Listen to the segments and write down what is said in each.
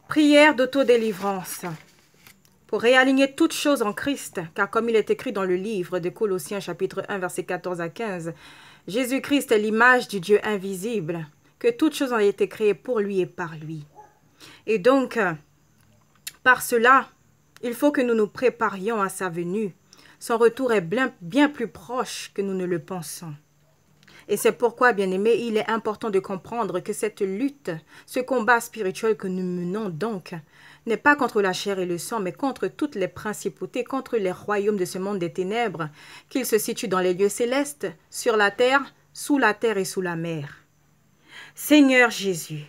Prière d'autodélivrance. Pour réaligner toutes choses en Christ, car comme il est écrit dans le livre de Colossiens chapitre 1 versets 14 à 15, Jésus-Christ est l'image du Dieu invisible, que toutes choses ont été créées pour lui et par lui. Et donc, par cela, il faut que nous nous préparions à sa venue. Son retour est bien plus proche que nous ne le pensons. Et c'est pourquoi, bien-aimés, il est important de comprendre que cette lutte, ce combat spirituel que nous menons donc, n'est pas contre la chair et le sang, mais contre toutes les principautés, contre les royaumes de ce monde des ténèbres, qu'ils se situent dans les lieux célestes, sur la terre et sous la mer. Seigneur Jésus,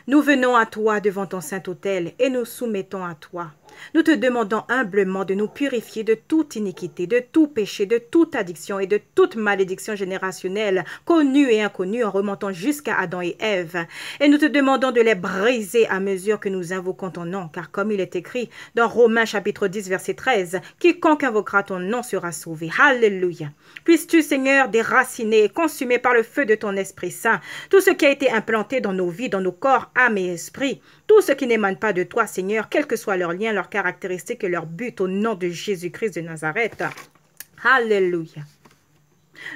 nous venons à toi devant ton saint-autel et nous soumettons à toi. Nous te demandons humblement de nous purifier de toute iniquité, de tout péché, de toute addiction et de toute malédiction générationnelle, connue et inconnue, en remontant jusqu'à Adam et Ève. Et nous te demandons de les briser à mesure que nous invoquons ton nom, car comme il est écrit dans Romains chapitre 10, verset 13, « Quiconque invoquera ton nom sera sauvé. » Alléluia. Puisses-tu, Seigneur, déraciner et consumer par le feu de ton Esprit Saint tout ce qui a été implanté dans nos vies, dans nos corps, âme et esprit, tout ce qui n'émane pas de toi, Seigneur, quel que soit leur lien, leurs caractéristiques et leur but, au nom de Jésus-Christ de Nazareth. Alléluia.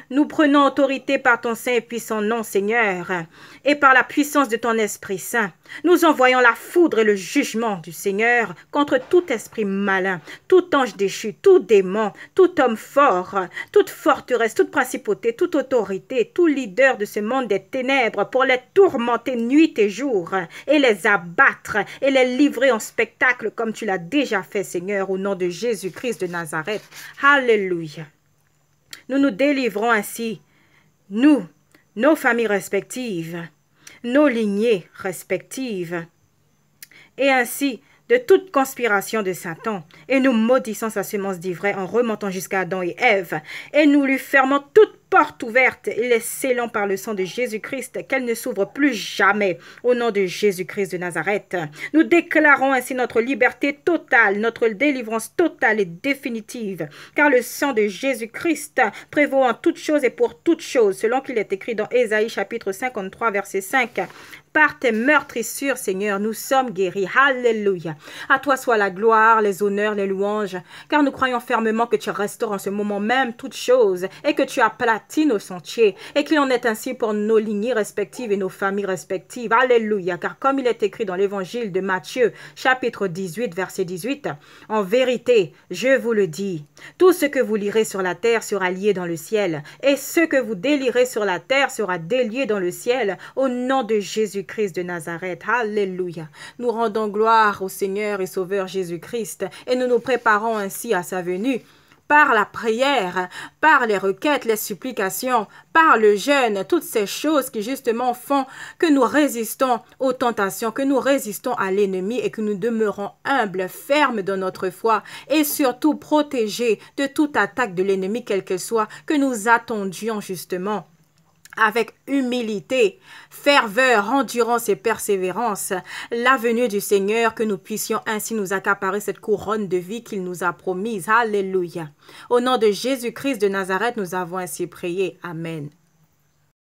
Nous prenons autorité par ton saint et puissant nom, Seigneur, et par la puissance de ton Esprit Saint. Nous envoyons la foudre et le jugement du Seigneur contre tout esprit malin, tout ange déchu, tout démon, tout homme fort, toute forteresse, toute principauté, toute autorité, tout leader de ce monde des ténèbres pour les tourmenter nuit et jour et les abattre et les livrer en spectacle comme tu l'as déjà fait, Seigneur, au nom de Jésus-Christ de Nazareth. Alléluia. Nous nous délivrons ainsi, nous, nos familles respectives, nos lignées respectives, et ainsi de toute conspiration de Satan, et nous maudissons sa semence d'ivraie en remontant jusqu'à Adam et Ève, et nous lui fermons toute porte ouverte et les scellons par le sang de Jésus-Christ, qu'elle ne s'ouvre plus jamais, au nom de Jésus-Christ de Nazareth. Nous déclarons ainsi notre liberté totale, notre délivrance totale et définitive, car le sang de Jésus-Christ prévaut en toutes choses et pour toutes choses, selon qu'il est écrit dans Ésaïe chapitre 53, verset 5. Par tes meurtrissures, Seigneur, nous sommes guéris. Alléluia. À toi soit la gloire, les honneurs, les louanges, car nous croyons fermement que tu restaures en ce moment même toutes choses et que tu aplatis nos sentiers et qu'il en est ainsi pour nos lignées respectives et nos familles respectives. Alléluia. Car comme il est écrit dans l'évangile de Matthieu, chapitre 18, verset 18, « En vérité, je vous le dis, tout ce que vous lirez sur la terre sera lié dans le ciel, et ce que vous délirez sur la terre sera délié dans le ciel, au nom de Jésus-Christ de Nazareth. » Alléluia. Nous rendons gloire au Seigneur et Sauveur Jésus-Christ et nous nous préparons ainsi à sa venue par la prière, par les requêtes, les supplications, par le jeûne, toutes ces choses qui justement font que nous résistons aux tentations, que nous résistons à l'ennemi et que nous demeurons humbles, fermes dans notre foi et surtout protégés de toute attaque de l'ennemi, quelle qu'elle soit, que nous attendions justement avec humilité, ferveur, endurance et persévérance, la venue du Seigneur, que nous puissions ainsi nous accaparer cette couronne de vie qu'il nous a promise. Alléluia. Au nom de Jésus-Christ de Nazareth, nous avons ainsi prié. Amen.